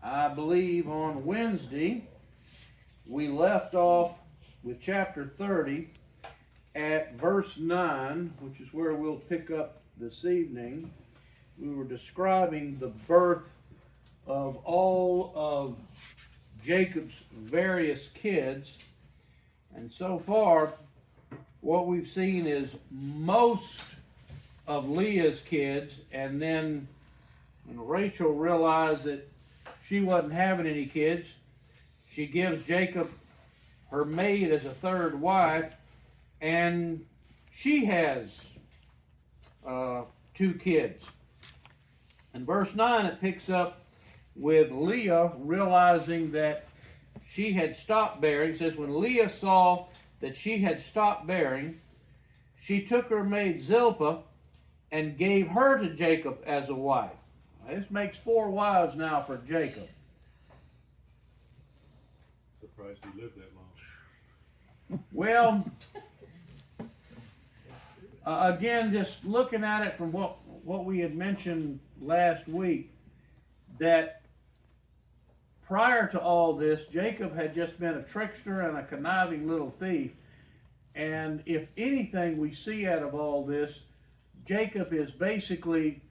I believe on Wednesday we left off with chapter 30 at verse 9, which is where we'll pick up this evening. We were describing the birth of all of Jacob's various kids, and so far what we've seen is most of Leah's kids, and then when Rachel realized that she wasn't having any kids, she gives Jacob her maid as a third wife, and she has 2 kids. In verse 9 it picks up with Leah realizing that she had stopped bearing. It says, when Leah saw that she had stopped bearing, she took her maid Zilpah and gave her to Jacob as a wife. This makes 4 wives now for Jacob. Surprised he lived that long. Well, again, just looking at it from what we had mentioned last week, that prior to all this, Jacob had just been a trickster and a conniving little thief. And if anything we see out of all this, Jacob is basically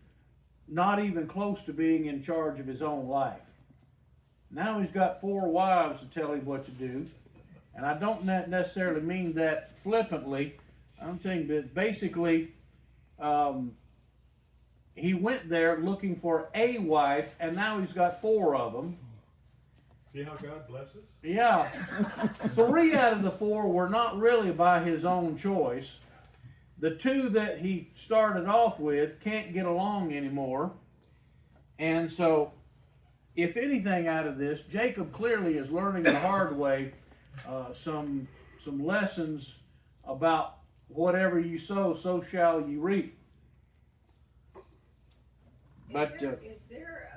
not even close to being in charge of his own life. Now he's got 4 wives to tell him what to do. And I don't necessarily mean that flippantly. I'm saying that basically he went there looking for a wife, and now he's got 4 of them. See how God blesses? Yeah. 3 out of the 4 were not really by his own choice. The 2 that he started off with can't get along anymore. And so, if anything out of this, Jacob clearly is learning the hard way some lessons about whatever you sow, so shall you reap. But is there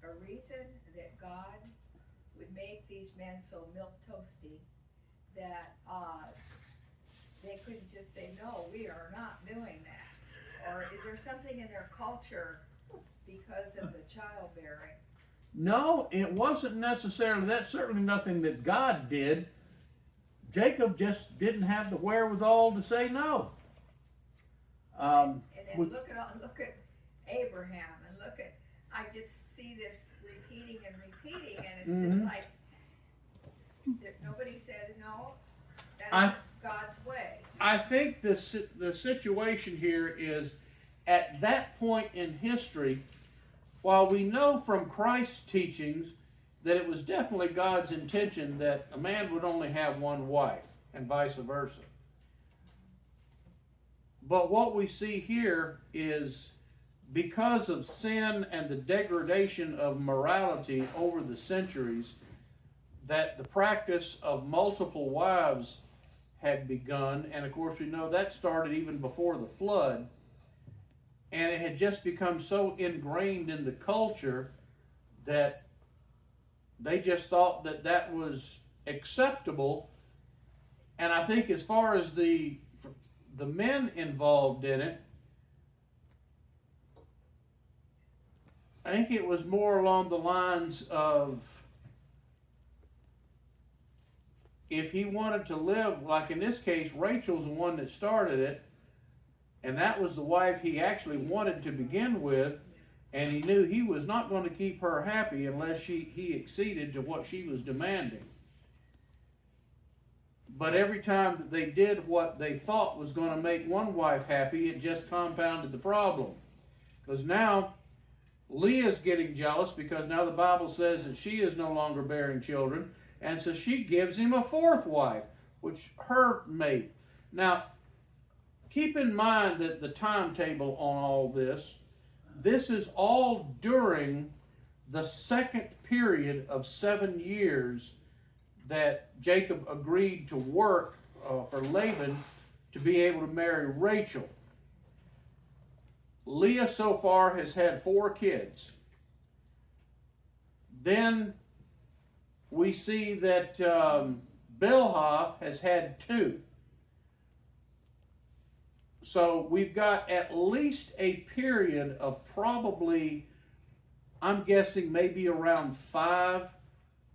a reason that God would make these men so milquetoasty that they couldn't just say, no, we are not doing that? Or is there something in their culture because of the childbearing? no, it wasn't necessarily. That's certainly nothing that God did. Jacob just didn't have the wherewithal to say no. And then look at Abraham, and I just see this repeating, and it's just like nobody said no. That's God's way. I think the situation here is, at that point in history, while we know from Christ's teachings that it was definitely God's intention that a man would only have 1 wife and vice versa. But what we see here is, because of sin and the degradation of morality over the centuries, that the practice of multiple wives had begun. And of course we know that started even before the flood. And it had just become so ingrained in the culture that they just thought that that was acceptable. And I think as far as the men involved in it, I think it was more along the lines of, if he wanted to live, like in this case, Rachel's the one that started it, and that was the wife he actually wanted to begin with, and he knew he was not going to keep her happy unless he acceded to what she was demanding. But every time that they did what they thought was going to make one wife happy, it just compounded the problem. Because now Leah's getting jealous, because now the Bible says that she is no longer bearing children, and so she gives him a 4th wife, which her mate. Now, keep in mind that the timetable on all this is all during the second period of 7 years that Jacob agreed to work for Laban to be able to marry Rachel. Leah so far has had 4 kids. Then we see that Bilhah has had 2. So we've got at least a period of probably I'm guessing maybe around 5,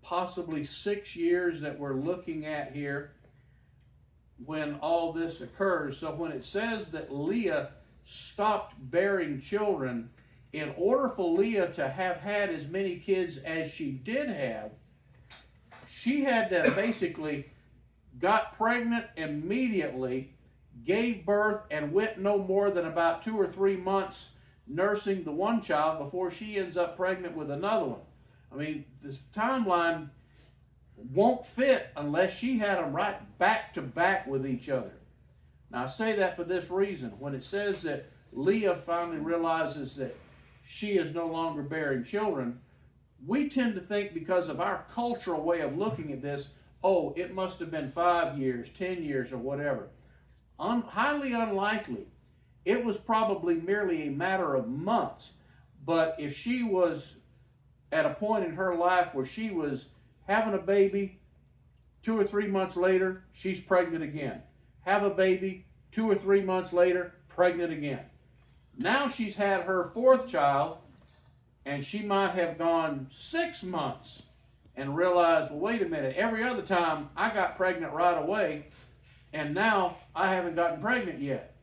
possibly 6 years that we're looking at here when all this occurs. So when it says that Leah stopped bearing children, in order for Leah to have had as many kids as she did have, she had to basically got pregnant immediately, gave birth, and went no more than about 2 or 3 months nursing the one child before she ends up pregnant with another one. I mean, this timeline won't fit unless she had them right back to back with each other. Now, I say that for this reason. When it says that Leah finally realizes that she is no longer bearing children, we tend to think, because of our cultural way of looking at this, oh, it must have been 5 years, 10 years, or whatever. Highly unlikely. It was probably merely a matter of months. But if she was at a point in her life where she was having a baby, 2 or 3 months later, she's pregnant again. Have a baby, 2 or 3 months later, pregnant again. Now she's had her 4th child, and she might have gone 6 months and realized, well, wait a minute, every other time I got pregnant right away, and now I haven't gotten pregnant yet.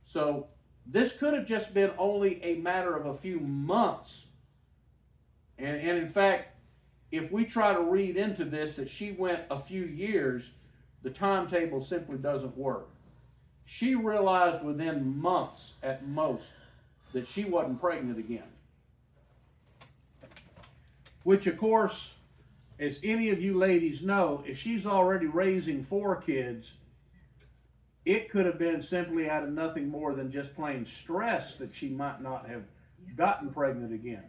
So this could have just been only a matter of a few months. And in fact, if we try to read into this that she went a few years, the timetable simply doesn't work. She realized within months at most that she wasn't pregnant again. Which, of course, as any of you ladies know, if she's already raising 4 kids, it could have been simply out of nothing more than just plain stress that she might not have gotten pregnant again.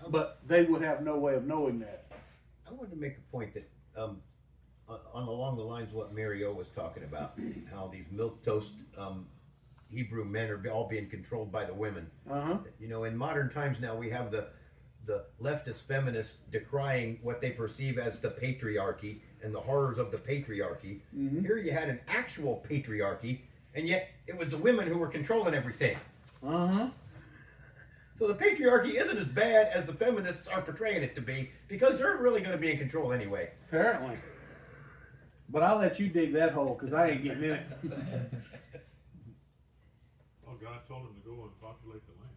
But they would have no way of knowing that. I wanted to make a point that, along the lines of what Mary O was talking about, how these milquetoast Hebrew men are all being controlled by the women. Uh-huh. You know, in modern times now, we have the leftist feminists decrying what they perceive as the patriarchy and the horrors of the patriarchy. Mm-hmm. Here you had an actual patriarchy, and yet it was the women who were controlling everything. Uh-huh. So the patriarchy isn't as bad as the feminists are portraying it to be, because they're really going to be in control anyway. Apparently. But I'll let you dig that hole, because I ain't getting in it. Well, God told him to go and populate the land.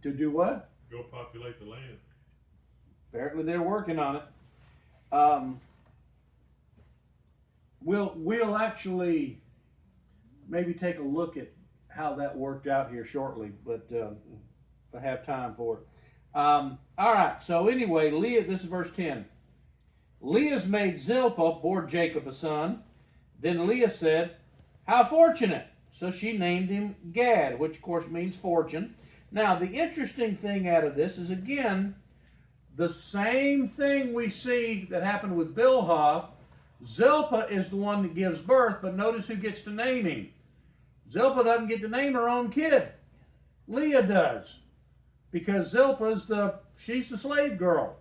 To do what? Go populate the land. Apparently they're working on it. We'll actually maybe take a look at how that worked out here shortly, but if I have time for it. All right, so anyway, Leah, this is verse 10. Leah's maid Zilpah bore Jacob a son. Then Leah said, how fortunate. So she named him Gad, which of course means fortune. Now, the interesting thing out of this is, again, the same thing we see that happened with Bilhah. Zilpah is the one that gives birth, but notice who gets to name him. Zilpah doesn't get to name her own kid. Leah does. Because Zilpah's she's the slave girl.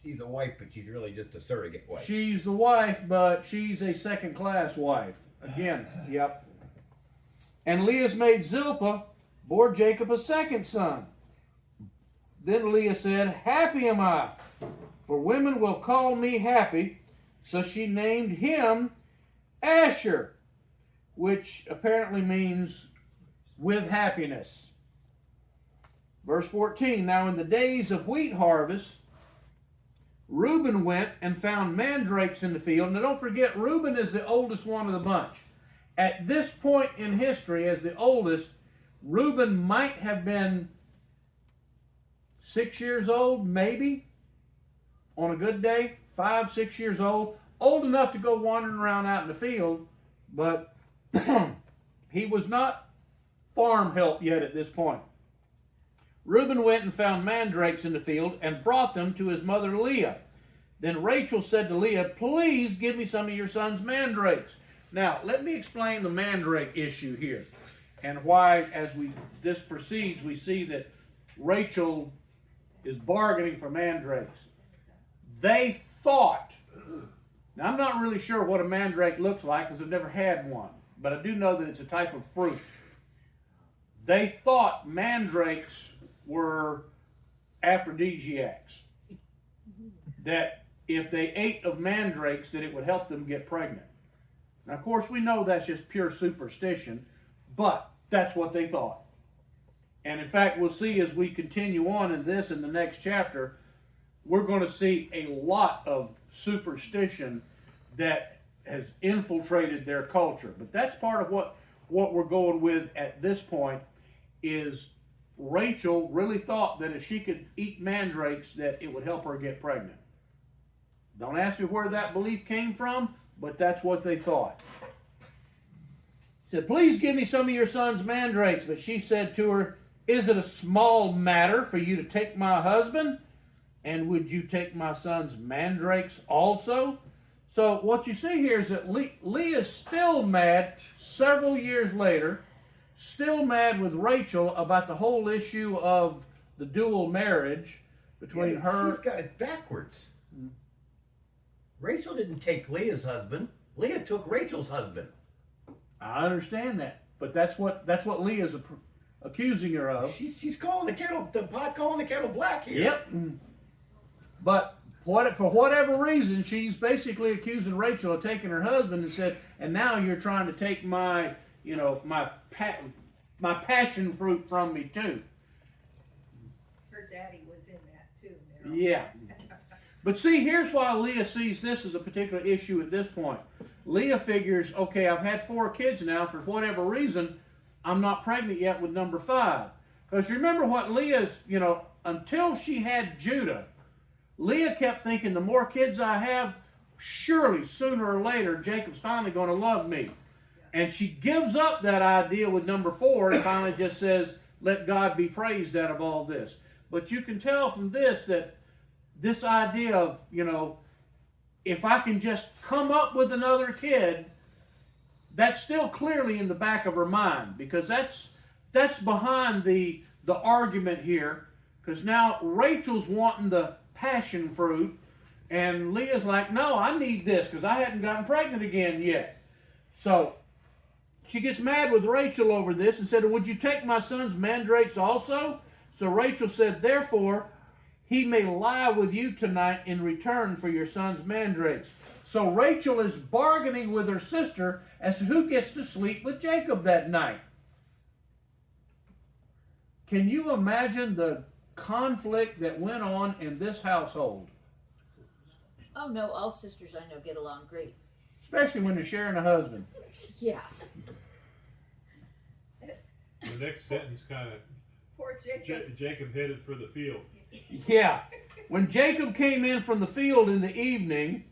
She's a wife, but she's really just a surrogate wife. She's the wife, but she's a second-class wife. Again, yep. And Leah's maid Zilpah bore Jacob a second son. Then Leah said, happy am I, for women will call me happy. So she named him Asher, which apparently means with happiness. Verse 14, now in the days of wheat harvest, Reuben went and found mandrakes in the field. Now don't forget, Reuben is the oldest one of the bunch. At this point in history, as the oldest, Reuben might have been 6 years old, maybe, on a good day, 5, 6 years old enough to go wandering around out in the field, but he was not farm help yet at this point. Reuben went and found mandrakes in the field and brought them to his mother Leah. Then Rachel said to Leah, please give me some of your son's mandrakes. Now, let me explain the mandrake issue here, and why, as this proceeds, we see that Rachel is bargaining for mandrakes. They thought, now I'm not really sure what a mandrake looks like because I've never had one, but I do know that it's a type of fruit. They thought mandrakes were aphrodisiacs. That if they ate of mandrakes, that it would help them get pregnant. Now, of course, we know that's just pure superstition, but that's what they thought. And in fact, we'll see as we continue on in this in the next chapter, we're going to see a lot of superstition that has infiltrated their culture. But that's part of what we're going with at this point is Rachel really thought that if she could eat mandrakes, that it would help her get pregnant. Don't ask me where that belief came from, but that's what they thought. He said, please give me some of your son's mandrakes. But she said to her, is it a small matter for you to take my husband? And would you take my son's mandrakes also? So what you see here is that Leah's still mad several years later, still mad with Rachel about the whole issue of the dual marriage between her. She's got it backwards. Rachel didn't take Leah's husband. Leah took Rachel's husband. I understand that, but that's what Leah's accusing her of. She's calling the pot calling the kettle black here. Yep. But for whatever reason, she's basically accusing Rachel of taking her husband and said, and now you're trying to take my passion fruit from me too. Her daddy was in that too, Meryl. Yeah. But see, here's why Leah sees this as a particular issue at this point. Leah figures, okay, I've had 4 kids now. For whatever reason, I'm not pregnant yet with number 5. Because remember what Leah's, until she had Judah, Leah kept thinking, the more kids I have, surely sooner or later, Jacob's finally going to love me. And she gives up that idea with number 4 and finally just says, let God be praised out of all this. But you can tell from this that this idea of, if I can just come up with another kid, that's still clearly in the back of her mind, because that's behind the argument here. Because now Rachel's wanting the passion fruit, and Leah's like, no, I need this because I hadn't gotten pregnant again yet. So she gets mad with Rachel over this and said, would you take my son's mandrakes also? So Rachel said, therefore, he may lie with you tonight in return for your son's mandrakes. So Rachel is bargaining with her sister as to who gets to sleep with Jacob that night. Can you imagine the conflict that went on in this household? Oh no, all sisters I know get along great. Especially when they're sharing a husband. Yeah. The next sentence kind of, Poor Jacob. Jacob headed for the field. Yeah. When Jacob came in from the field in the evening,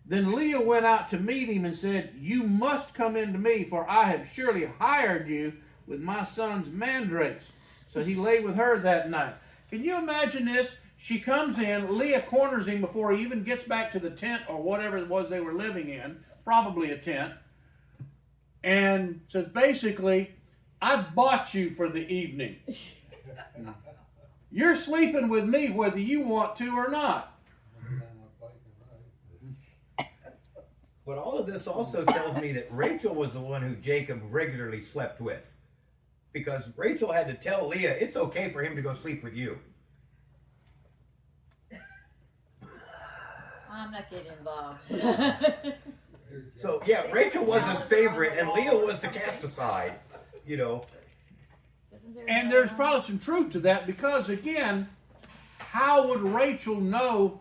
then Leah went out to meet him and said, you must come in to me, for I have surely hired you with my son's mandrakes. So he lay with her that night. Can you imagine this? She comes in, Leah corners him before he even gets back to the tent or whatever it was they were living in, probably a tent, and says basically, I bought you for the evening. You're sleeping with me whether you want to or not. But all of this also tells me that Rachel was the one who Jacob regularly slept with. Because Rachel had to tell Leah, it's okay for him to go sleep with you. I'm not getting involved. So, yeah, Rachel was his favorite, and Leah was the cast aside, And there's probably some truth to that, because again, how would Rachel know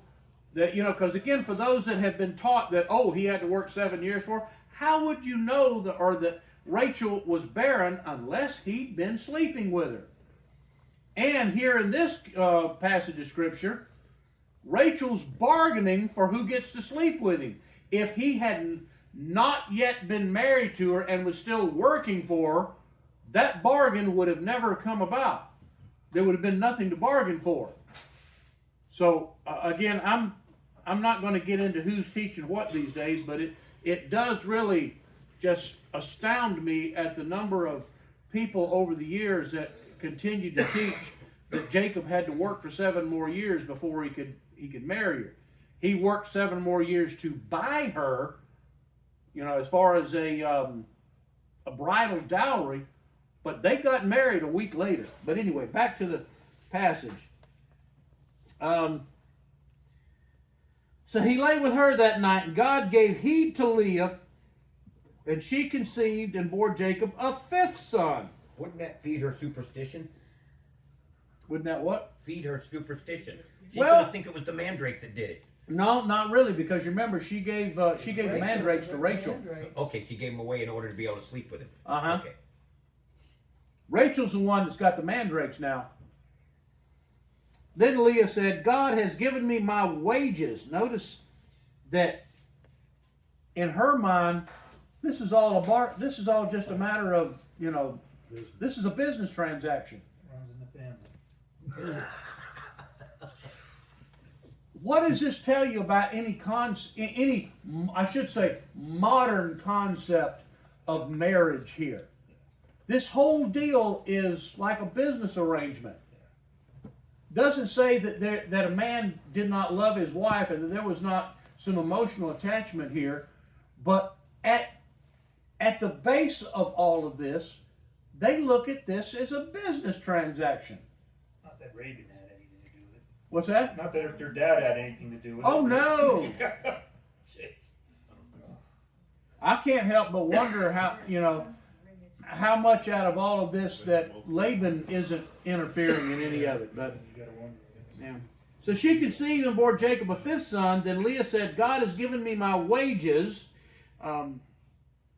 that, because again, for those that have been taught that, he had to work 7 years for, how would you know that Rachel was barren unless he'd been sleeping with her? And here in this passage of scripture, Rachel's bargaining for who gets to sleep with him. If he had not yet been married to her and was still working for her, that bargain would have never come about. There would have been nothing to bargain for. So again, I'm not going to get into who's teaching what these days, but it does really just astound me at the number of people over the years that continue to teach that Jacob had to work for 7 more years before he could marry her. He worked 7 more years to buy her, as far as a bridal dowry, but they got married a week later. But anyway, back to passage. So he lay with her that night, and God gave heed to Leah, and she conceived and bore Jacob a fifth son. Wouldn't that feed her superstition? Wouldn't that what? Feed her superstition. She's Well- gonna think it was the mandrake that did it. No, not really, because you remember she gave the mandrakes to Rachel. Okay, she gave him away in order to be able to sleep with him. Uh-huh. Okay. Rachel's the one that's got the mandrakes now. Then Leah said, God has given me my wages. Notice that in her mind, this is all just a matter of, this is a business transaction. Runs in the family. What does this tell you about any I should say, modern concept of marriage here? This whole deal is like a business arrangement. Doesn't say that a man did not love his wife and that there was not some emotional attachment here, but at the base of all of this, they look at this as a business transaction. Not that Reagan had anything to do with it. What's that? Not that their dad had anything to do with it. Oh, no. Jeez. I can't help but wonder how much out of all of this that Laban isn't interfering in any of it. But You gotta wonder. yeah. So she conceived and bore Jacob a fifth son. Then Leah said, God has given me my wages,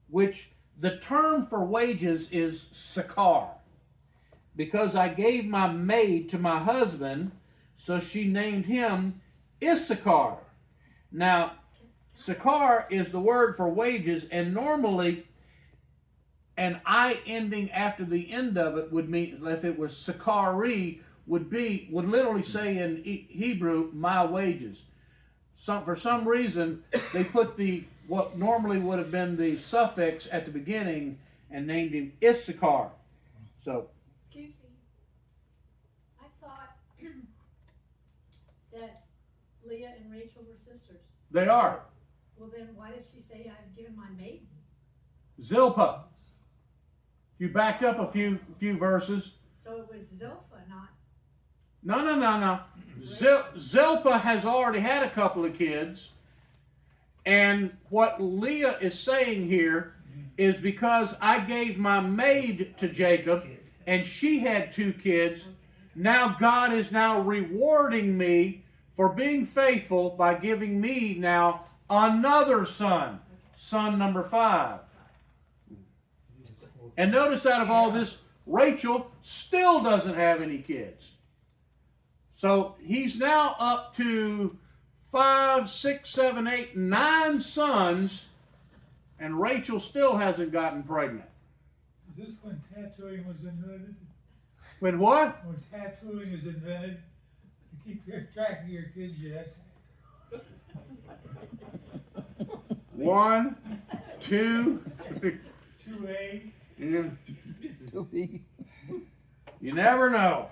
which the term for wages is sakar, because I gave my maid to my husband, so she named him Issachar. Now, sakar is the word for wages, and normally an I ending after the end of it would mean, if it was sakari, would literally say in Hebrew, my wages. For some reason, they put what normally would have been the suffix at the beginning and named him Issachar. So, Excuse me. I thought that Leah and Rachel were sisters. they are. Well, then why does she say I've given my maiden? Zilpah. If you backed up a few verses. So it was Zilpah, not. No. Zilpah has already had a couple of kids. And what Leah is saying here is because I gave my maid to Jacob and she had 2 kids, now God is now rewarding me for being faithful by giving me now another son number 5. And notice out of all this, Rachel still doesn't have any kids. So he's now up to 5, 6, 7, 8, 9 sons, and Rachel still hasn't gotten pregnant. Is this when tattooing was invented? When what? When tattooing is invented, to keep track of your kids, you have to. 1, 2, 2A. You never know.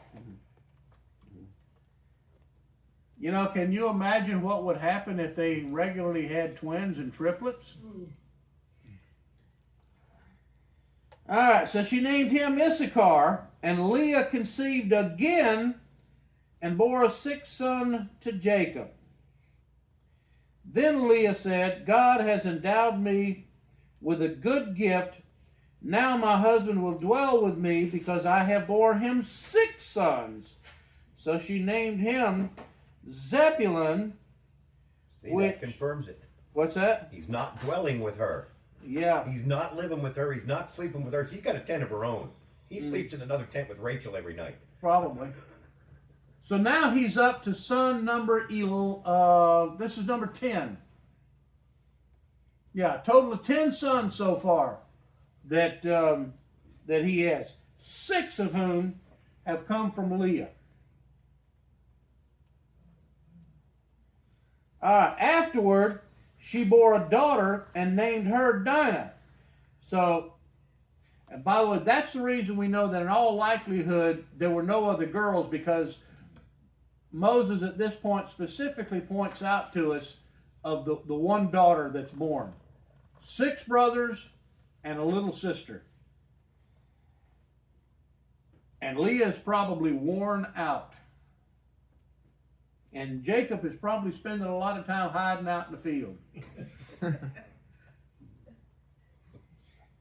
Can you imagine what would happen if they regularly had twins and triplets? All right, so she named him Issachar, and Leah conceived again and bore a 6th son to Jacob. Then Leah said, God has endowed me with a good gift. Now my husband will dwell with me because I have borne him 6 sons. So she named him Zebulun. See, Which- that confirms it. What's that? He's not dwelling with her. Yeah. He's not living with her. He's not sleeping with her. She's got a tent of her own. He sleeps in another tent with Rachel every night. Probably. So now he's up to son number this is number 10. Yeah, total of 10 sons so far that he has. 6 of whom have come from Leah. Afterward, she bore a daughter and named her Dinah. So, and by the way, that's the reason we know that in all likelihood there were no other girls, because Moses at this point specifically points out to us of the one daughter that's born. 6 brothers and a little sister. And Leah is probably worn out. And Jacob is probably spending a lot of time hiding out in the field.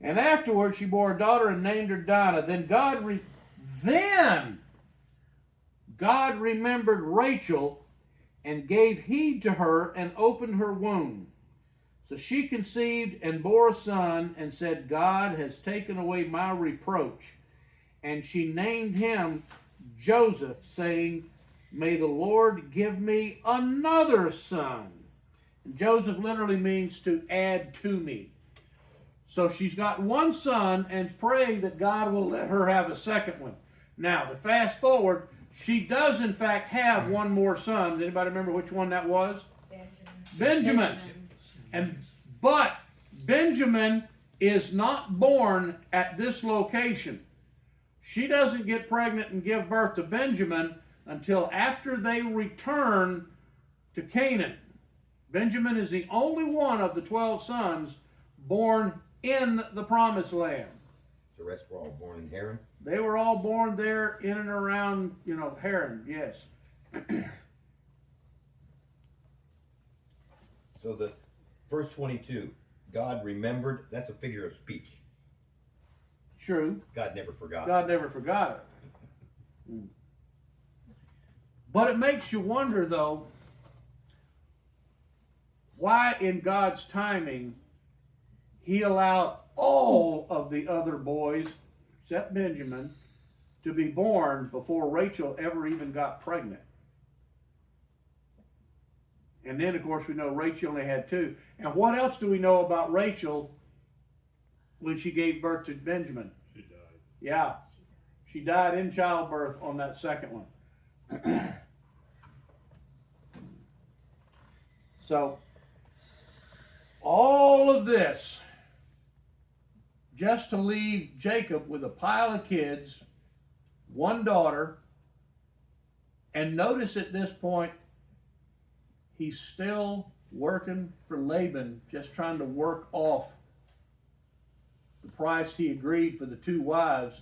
And afterwards she bore a daughter and named her Dinah. Then God remembered Rachel and gave heed to her and opened her womb. So she conceived and bore a son and said, God has taken away my reproach. And she named him Joseph, saying, may the Lord give me another son. And Joseph literally means to add to me. So she's got one son and praying that God will let her have a second one. Now, to fast forward, she does in fact have one more son. Does anybody remember which one that was? Benjamin. But Benjamin is not born at this location. She doesn't get pregnant and give birth to Benjamin until after they return to Canaan. Benjamin is the only one of the 12 sons born in the promised land. The rest were all born in Haran. They were all born there in and around, Haran, yes. So the verse 22, God remembered, that's a figure of speech. True. God never forgot. God never forgot it. But it makes you wonder, though, why in God's timing he allowed all of the other boys, except Benjamin, to be born before Rachel ever even got pregnant. And then, of course, we know Rachel only had 2. And what else do we know about Rachel when she gave birth to Benjamin? She died. Yeah, she died in childbirth on that second one. So, all of this just to leave Jacob with a pile of kids, one daughter, and notice at this point, he's still working for Laban, just trying to work off the price he agreed for the 2 wives,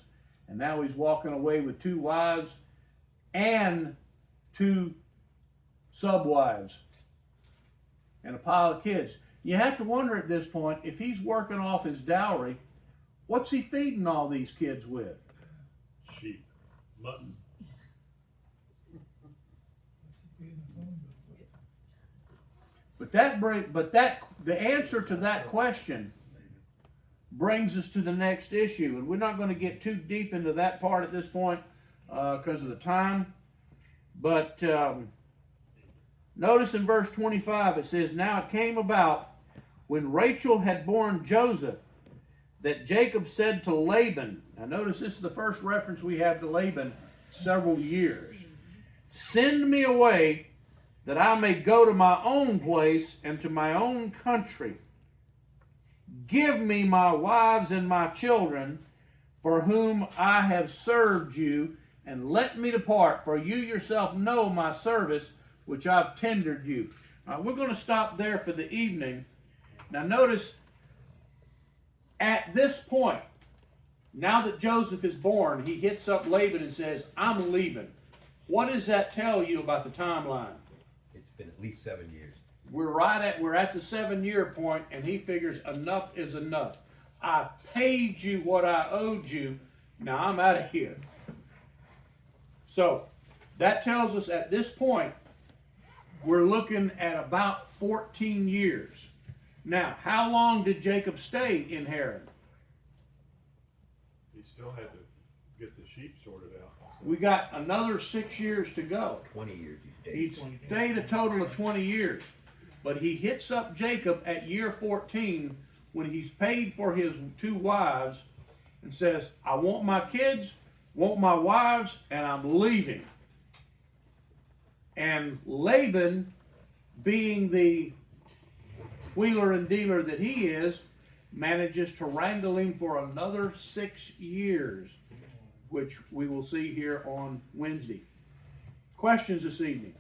and now he's walking away with 2 wives and 2 subwives and a pile of kids. You have to wonder at this point, if he's working off his dowry, what's he feeding all these kids with? Sheep, mutton. The answer to that question brings us to the next issue, and we're not going to get too deep into that part at this point because of the time. But notice in verse 25 it says, "Now it came about when Rachel had borne Joseph that Jacob said to Laban," now notice this is the first reference we have to Laban several years, "Send me away that I may go to my own place and to my own country. Give me my wives and my children, for whom I have served you, and let me depart, for you yourself know my service, which I've tendered you." We're going to stop there for the evening. Now notice, at this point, now that Joseph is born, he hits up Laban and says, "I'm leaving." What does that tell you about the timeline? It's been at least 7 years. We're at the 7-year point, and he figures enough is enough. I paid you what I owed you. Now I'm out of here. So that tells us at this point we're looking at about 14 years. Now, how long did Jacob stay in Haran? He still had to get the sheep sorted out. We got another 6 years to go. 20 years he He stayed. stayed a total of 20 years. But he hits up Jacob at year 14 when he's paid for his 2 wives and says, "I want my kids, want my wives, and I'm leaving." And Laban, being the wheeler and dealer that he is, manages to wrangle him for another 6 years, which we will see here on Wednesday. Questions this evening?